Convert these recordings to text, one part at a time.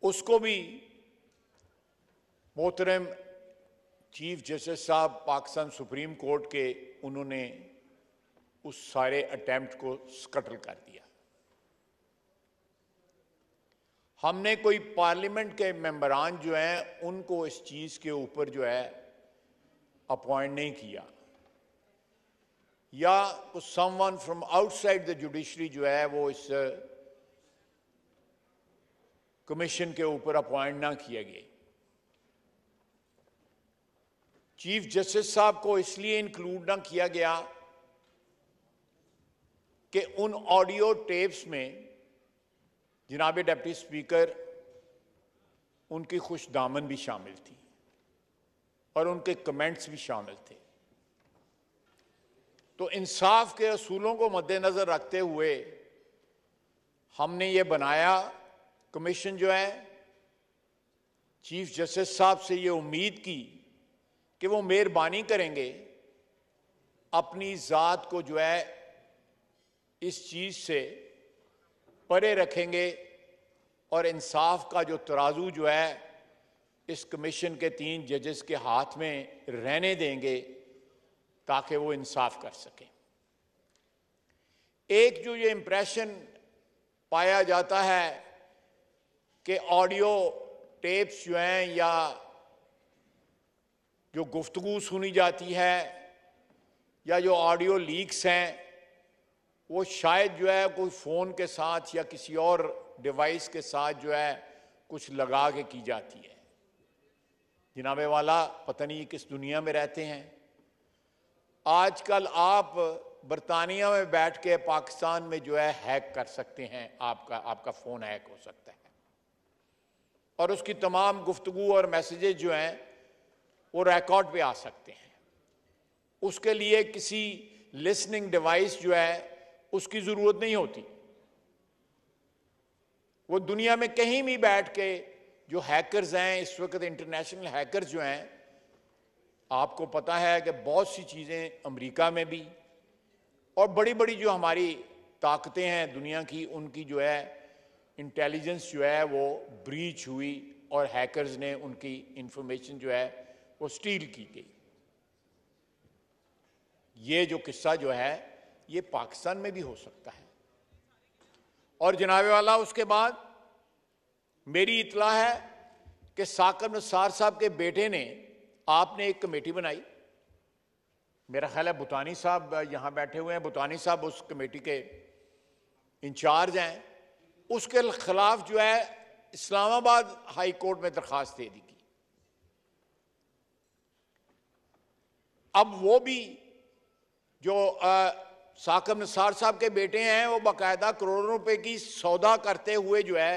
उसको भी मोहतरम चीफ जस्टिस साहब पाकिस्तान सुप्रीम कोर्ट के उन्होंने उस सारे अटेम्प्ट को स्कटल कर दिया। हमने कोई पार्लियामेंट के मेंबरान जो हैं उनको इस चीज के ऊपर जो है अपॉइंट नहीं किया, या someone from outside the judiciary जो है वो इस कमीशन के ऊपर अपॉइंट ना किया गया। चीफ जस्टिस साहब को इसलिए इंक्लूड ना किया गया कि उन ऑडियो टेप्स में जनाब डिप्टी स्पीकर उनकी खुशदामन भी शामिल थी और उनके कमेंट्स भी शामिल थे। तो इंसाफ के असूलों को मद्देनजर रखते हुए हमने ये बनाया कमीशन जो है। चीफ जस्टिस साहब से ये उम्मीद की कि वो मेहरबानी करेंगे, अपनी ज़ात को जो है इस चीज़ से परे रखेंगे और इंसाफ का जो तराजू जो है इस कमीशन के 3 जजेस के हाथ में रहने देंगे ताकि वो इंसाफ कर सकें। एक जो ये इंप्रेशन पाया जाता है कि ऑडियो टेप्स जो हैं या जो गुफ्तगू सुनी जाती है या जो ऑडियो लीक्स हैं वो शायद जो है कोई फ़ोन के साथ या किसी और डिवाइस के साथ जो है कुछ लगा के की जाती है। जनाबे वाला पता नहीं किस दुनिया में रहते हैं। आजकल आप बरतानिया में बैठ के पाकिस्तान में जो है हैक कर सकते हैं, आपका फ़ोन हैक हो सकता है और उसकी तमाम गुफ्तगू और मैसेजेस जो हैं वो रिकॉर्ड पे आ सकते हैं। उसके लिए किसी लिसनिंग डिवाइस जो है उसकी ज़रूरत नहीं होती। वो दुनिया में कहीं भी बैठ के जो हैकर्स हैं, इस वक्त इंटरनेशनल हैकर्स जो हैं, आपको पता है कि बहुत सी चीज़ें अमेरिका में भी और बड़ी बड़ी जो हमारी ताकतें हैं दुनिया की, उनकी जो है इंटेलिजेंस जो है वो ब्रीच हुई और हैकर्स ने उनकी इंफॉर्मेशन जो है वो स्टील की गई। ये जो किस्सा जो है ये पाकिस्तान में भी हो सकता है। और जनाबे वाला उसके बाद मेरी इतला है कि साकिब नसार साहब के बेटे ने, आपने एक कमेटी बनाई, मेरा ख्याल है बुतानी साहब यहां बैठे हुए हैं, बुतानी साहब उस कमेटी के इंचार्ज हैं। उसके खिलाफ जो है इस्लामाबाद हाई कोर्ट में दरखास्त दे दी गई। अब वो भी जो साकिब नसार साहब के बेटे हैं वो बाकायदा करोड़ों रुपए की सौदा करते हुए जो है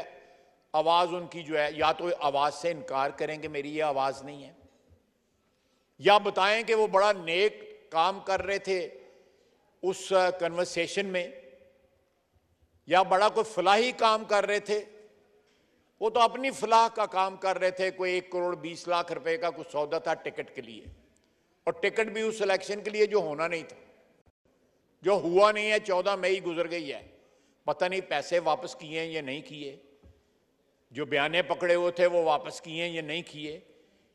आवाज उनकी जो है, या तो आवाज से इनकार करेंगे मेरी ये आवाज नहीं है, या बताएं कि वो बड़ा नेक काम कर रहे थे उस कन्वर्सेशन में, या बड़ा कोई फलाही काम कर रहे थे। वो तो अपनी फलाह का काम कर रहे थे। कोई 1 करोड़ 20 लाख रुपए का कुछ सौदा था टिकट के लिए, और टिकट भी उस इलेक्शन के लिए जो होना नहीं था, जो हुआ नहीं है। 14 मई गुजर गई है, पता नहीं पैसे वापस किए हैं या नहीं किए, जो बयाने पकड़े हुए थे वो वापस किए हैं या नहीं किए।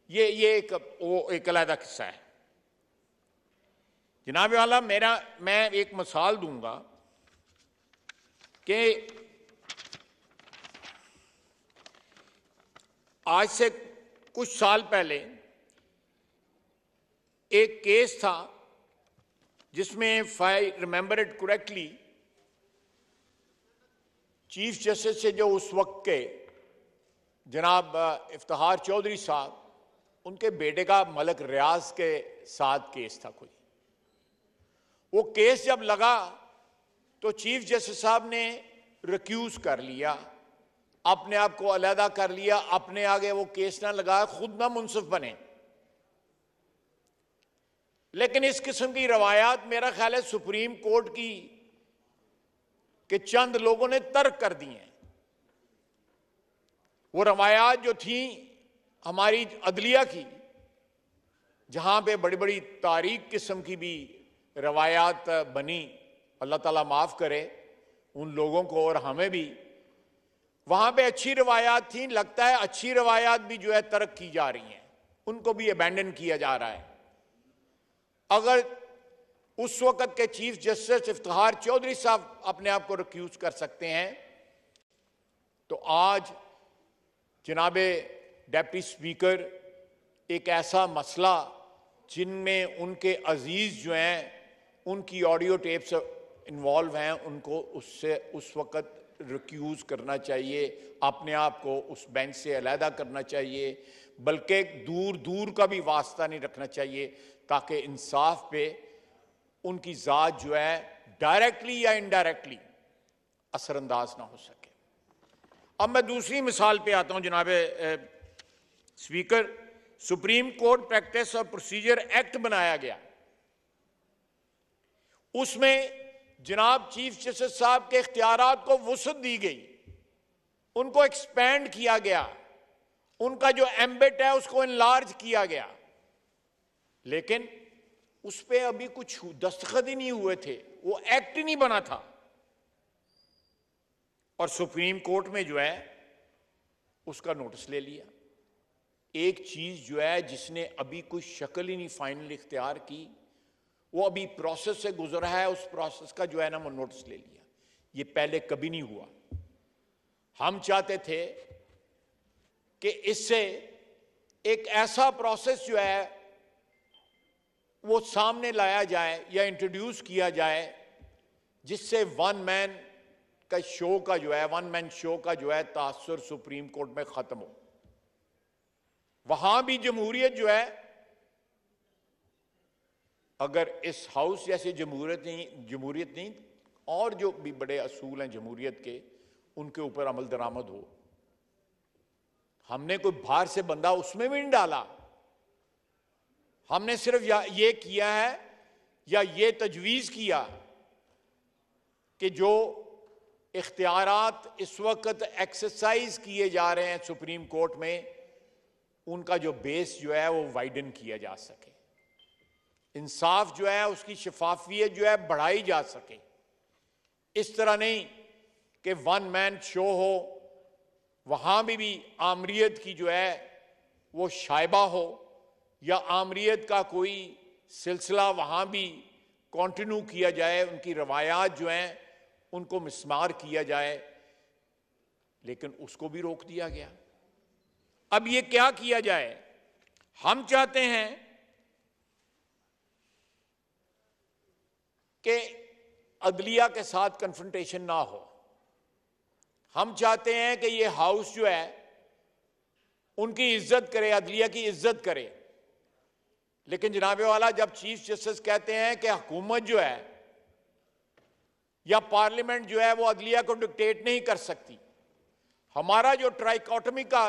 ये एक अलग किस्सा है। जनाब वाला मैं एक मिसाल दूंगा कि आज से कुछ साल पहले एक केस था जिसमें, if I remember it correctly, chief justice से जो उस वक्त के जनाब इफ्तिखार चौधरी साहब, उनके बेटे का मलक रियाज के साथ केस था कोई। वो केस जब लगा तो चीफ जस्टिस साहब ने रिक्यूज कर लिया, अपने आप को अलहदा कर लिया, अपने आगे वो केस ना लगाया, खुद ना मुंसिफ बने। लेकिन इस किस्म की रवायात मेरा ख्याल है सुप्रीम कोर्ट की कि चंद लोगों ने तर्क कर दी हैं। वो रवायात जो थी हमारी अदलिया की, जहां पे बड़ी बड़ी तारीख किस्म की भी रवायात बनी, अल्लाह ताला माफ करे उन लोगों को और हमें भी, वहां पे अच्छी रवायात थी, लगता है अच्छी रवायात भी जो है तर्क की जा रही हैं, उनको भी अबैंडन किया जा रहा है। अगर उस वक्त के चीफ जस्टिस इफ्तिखार चौधरी साहब अपने आप को रिक्यूज कर सकते हैं, तो आज जनाबे डिप्टी स्पीकर एक ऐसा मसला जिनमें उनके अजीज जो हैं, उनकी ऑडियो टेप्स इन्वॉल्व हैं, उनको उससे उस वक्त रिक्यूज करना चाहिए, अपने आप को उस बेंच से अलहदा करना चाहिए, बल्कि दूर दूर का भी वास्ता नहीं रखना चाहिए, ताकि इंसाफ पे उनकी ज़ात जो है डायरेक्टली या इनडायरेक्टली असरअंदाज ना हो सके। अब मैं दूसरी मिसाल पे आता हूं जनाबे स्पीकर। सुप्रीम कोर्ट प्रैक्टिस और प्रोसीजर एक्ट बनाया गया, उसमें जनाब चीफ जस्टिस साहब के इख्तियारात को वुसअत दी गई, उनको एक्सपेंड किया गया, उनका जो एम्बिट है उसको इनलार्ज किया गया, लेकिन उस पर अभी कुछ दस्तखत ही नहीं हुए थे, वो एक्ट ही नहीं बना था। और सुप्रीम कोर्ट में जो है उसका नोटिस ले लिया। एक चीज जो है जिसने अभी कोई शक्ल ही नहीं फाइनल इख्तियार की, वो अभी प्रोसेस से गुजरा है, उस प्रोसेस का जो है ना वो नोटिस ले लिया। ये पहले कभी नहीं हुआ। हम चाहते थे कि इससे एक ऐसा प्रोसेस जो है वो सामने लाया जाए या इंट्रोड्यूस किया जाए जिससे वन मैन शो का जो है तासुर सुप्रीम कोर्ट में खत्म हो। वहां भी जमहूरियत जो है, अगर इस हाउस जैसे जमहूरियत नहीं और जो भी बड़े असूल हैं जमहूरियत के, उनके ऊपर अमल दरामद हो। हमने कोई बाहर से बंदा उसमें भी नहीं डाला, हमने सिर्फ ये किया है या ये तजवीज़ किया कि जो इख्तियारात इस वक्त एक्सरसाइज किए जा रहे हैं सुप्रीम कोर्ट में, उनका जो बेस जो है वो वाइडन किया जा सके, इंसाफ जो है उसकी शफाफियत जो है बढ़ाई जा सके। इस तरह नहीं कि वन मैन शो हो, वहां भी आमरीत की जो है वो शायबा हो, या आमरीत का कोई सिलसिला वहां भी कंटिन्यू किया जाए, उनकी रवायात जो हैं उनको मिसमार किया जाए, लेकिन उसको भी रोक दिया गया। अब ये क्या किया जाए? हम चाहते हैं कि अदलिया के साथ कन्फ्रंटेशन ना हो। हम चाहते हैं कि ये हाउस जो है उनकी इज्जत करे, अदलिया की इज्जत करे। लेकिन जनाबे वाला, जब चीफ जस्टिस कहते हैं कि हुकूमत जो है या पार्लियामेंट जो है वो अदलिया को डिक्टेट नहीं कर सकती, हमारा जो ट्राइकोटमी का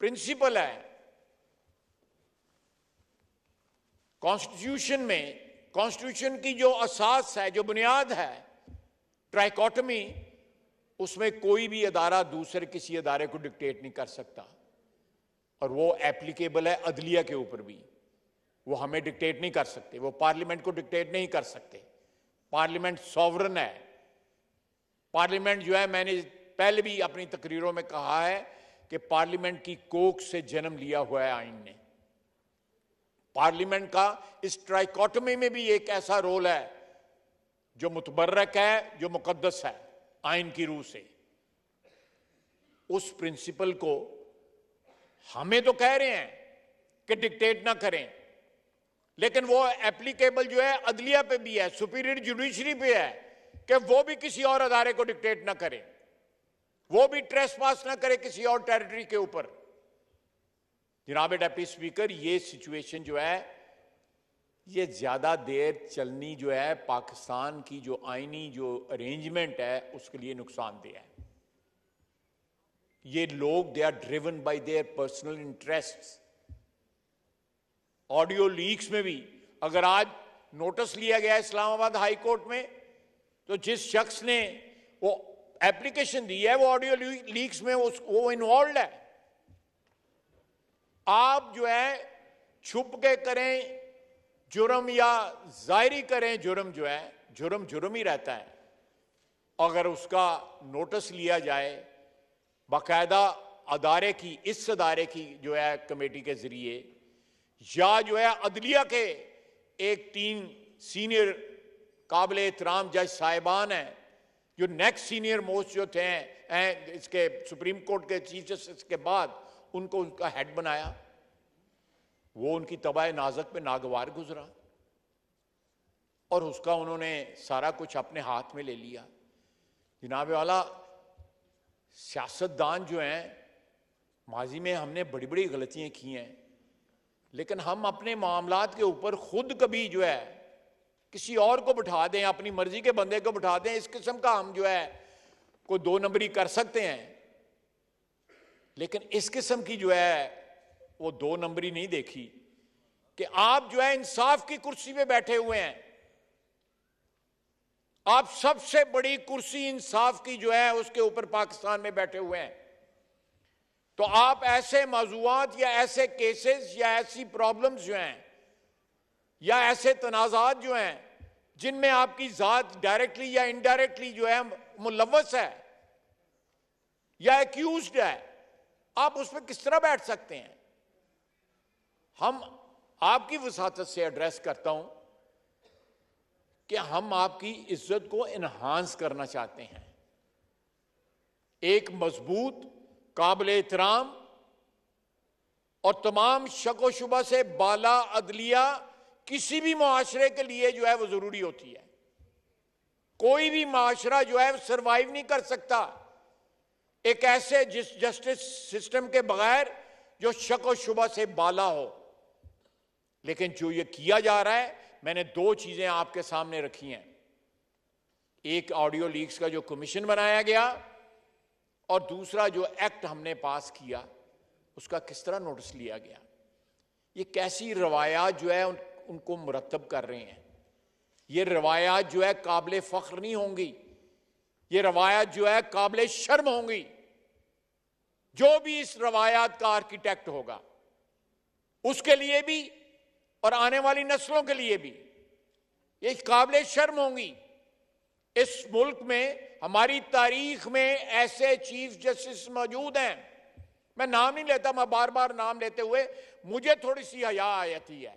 प्रिंसिपल है कॉन्स्टिट्यूशन में, कॉन्स्टिट्यूशन की जो असास है, जो बुनियाद है ट्राइकोटमी, उसमें कोई भी अदारा दूसरे किसी अदारे को डिक्टेट नहीं कर सकता, और वो एप्लीकेबल है अदलिया के ऊपर भी। वो हमें डिक्टेट नहीं कर सकते, वो पार्लियामेंट को डिक्टेट नहीं कर सकते। पार्लियामेंट सॉवरन है। पार्लियामेंट जो है, मैंने पहले भी अपनी तकरीरों में कहा है कि पार्लियामेंट की कोख से जन्म लिया हुआ है आइन ने। पार्लियामेंट का इस ट्राइकोटमी में भी एक ऐसा रोल है जो मुतबर्रक है, जो मुकद्दस है आइन की रूह से। उस प्रिंसिपल को हमें तो कह रहे हैं कि डिक्टेट ना करें, लेकिन वो एप्लीकेबल जो है अदलिया पे भी है, सुपीरियर जुडिशरी पे है कि वो भी किसी और अदारे को डिक्टेट ना करे, वो भी ट्रेसपास ना करे किसी और टेरिटरी के ऊपर। जनाब डिप्टी स्पीकर, ये सिचुएशन जो है ये ज्यादा देर चलनी जो है पाकिस्तान की जो आईनी जो अरेंजमेंट है उसके लिए नुकसानदेह है। ये लोग they are driven by their personal interests. Audio leaks में भी अगर आज नोटिस लिया गया इस्लामाबाद हाई कोर्ट में, तो जिस शख्स ने वो एप्लीकेशन दी है वो ऑडियो लीक्स में वो इन्वॉल्व है। आप जो है छुप के करें जुर्म या जाहिरी करें जुर्म, जो है जुर्म जुर्म ही रहता है। अगर उसका नोटिस लिया जाए बाकायदा अदारे की, इस अदारे की जो है कमेटी के जरिए, या जो है अदलिया के एक 3 सीनियर काबिल एहतराम जज साहिबान हैं, जो नेक्स्ट सीनियर मोस्ट जो थे इसके सुप्रीम कोर्ट के चीफ जस्टिस के बाद, उनको उनका हेड बनाया। वो उनकी तबाह नाजक पे नागवार गुजरा और उसका उन्होंने सारा कुछ अपने हाथ में ले लिया। जनाब वाला, सियासतदान जो हैं, माजी में हमने बड़ी बड़ी गलतियां की हैं, लेकिन हम अपने मामलात के ऊपर खुद कभी जो है किसी और को बिठा दें, अपनी मर्जी के बंदे को बिठा दें, इस किस्म का हम जो है कोई 2 नंबरी कर सकते हैं, लेकिन इस किस्म की जो है वो 2 नंबरी नहीं देखी कि आप जो है इंसाफ की कुर्सी पे बैठे हुए हैं। आप सबसे बड़ी कुर्सी इंसाफ की जो है उसके ऊपर पाकिस्तान में बैठे हुए हैं, तो आप ऐसे मौजूआत या ऐसे केसेस या ऐसी प्रॉब्लम्स जो हैं या ऐसे तनाजात जो हैं जिनमें आपकी जात डायरेक्टली या इनडायरेक्टली जो है मुलव्वस है या एक्यूज्ड है, आप उस पर किस तरह बैठ सकते हैं? हम आपकी वसातत से एड्रेस करता हूं कि हम आपकी इज्जत को इन्हांस करना चाहते हैं। एक मजबूत, काबिल एहतराम और तमाम शक व शुबा से बाला अदलिया किसी भी मुआशरे के लिए जो है वो जरूरी होती है। कोई भी मुआशरा जो है सरवाइव नहीं कर सकता एक ऐसे जस्टिस सिस्टम के बगैर जो शक व शुबा से बाला हो। लेकिन जो ये किया जा रहा है, मैंने 2 चीजें आपके सामने रखी हैं। एक ऑडियो लीक्स का जो कमीशन बनाया गया और दूसरा जो एक्ट हमने पास किया उसका किस तरह नोटिस लिया गया। ये कैसी रवायात जो है उनको मुरतब कर रहे हैं। ये रवायात जो है काबिल फख्र नहीं होंगी, ये रवायात जो है काबिल शर्म होंगी। जो भी इस रवायात का आर्किटेक्ट होगा उसके लिए भी और आने वाली नस्लों के लिए भी ये काबिल शर्म होंगी। इस मुल्क में हमारी तारीख में ऐसे चीफ जस्टिस मौजूद हैं, मैं नाम नहीं लेता, मैं बार बार नाम लेते हुए मुझे थोड़ी सी हया आती है।